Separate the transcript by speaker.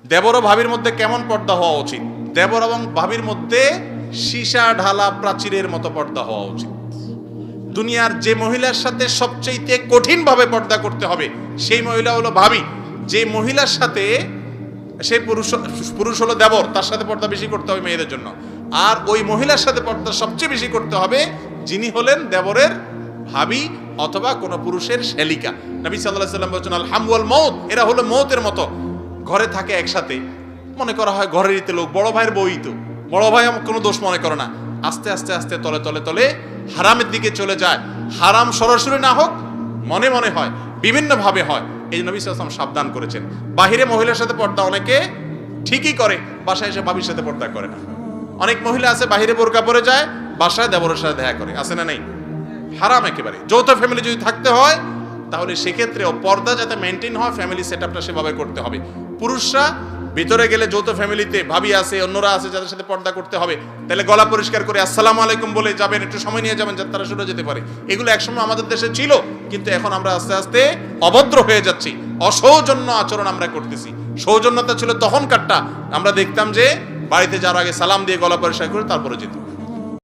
Speaker 1: দেবর ও ভাবির মধ্যে কেমন পর্দা হওয়া উচিত? দেবর এবং ভাবির মধ্যে সীসা ঢালা প্রাচীরের মতো পর্দা হওয়া উচিত। দুনিয়ার যে মহিলার সাথে সবচেয়ে কঠিনভাবে পর্দা করতে হবে সেই মহিলা হলো ভাবি। যে মহিলার সাথে সেই পুরুষ হলো দেবর, তার সাথে পর্দা বেশি করতে হবে মেয়েদের জন্য। আর ওই মহিলার সাথে পর্দা সবচেয়ে বেশি করতে হবে যিনি হলেন দেবরের ভাবি অথবা কোনো পুরুষের শ্যালিকা। নবী সাল্লাল্লাহু আলাইহি ওয়াসাল্লাম বলেছেন, আল হামওয়াল মউত, এরা হলো মউতের মতো। ঘরে থাকে একসাথে, মনে করা হয় ঘরেরই লোক, বড় ভাইয়ের বই তো, বড় ভাই কোনো দোষ মনে করে না। আস্তে আস্তে আস্তে তলে তলে তলে হারামের দিকে চলে যায়। হারাম সরাসরি না হোক, মনে মনে হয়, বিভিন্নভাবে হয়। এই নবী সাল্লাল্লাহু আলাইহি ওয়াসাল্লাম সাবধান করেছেন। বাহিরে মহিলার সাথে পর্দা অনেকে ঠিকই করে, বাসায় এসে ভাবির সাথে পর্দা করে না। অনেক মহিলা আছে বাহিরে বোরকা পরে যায়, বাসায় দেবরের সাথে দেখা করে, আছে না নেই? হারাম একেবারে। যৌথ ফ্যামিলি যদি থাকতে হয় তাহলে সেক্ষেত্রেও পর্দা যাতে মেনটেন হয়, ফ্যামিলি সেটআপটা সেভাবে করতে হবে। পুরুষরা ভিতরে গেলে যৌথ ফ্যামিলিতে ভাবি আছে, অন্যরা আছে যাদের সাথে পর্দা করতে হবে, তাহলে গলা পরিষ্কার করে আসসালামু আলাইকুম বলে যাবেন, একটু সময় নিয়ে যাবেন যাতে তারা শুনে যেতে পারে। এগুলো একসময় আমাদের দেশে ছিল, কিন্তু এখন আমরা আস্তে আস্তে অভদ্র হয়ে যাচ্ছি, অসৌজন্য আচরণ আমরা করতেছি। সৌজন্যতা ছিল তখনকারটা, আমরা দেখতাম যে বাড়িতে যাওয়ার আগে সালাম দিয়ে গলা পরিষ্কার করে তারপরে যেত।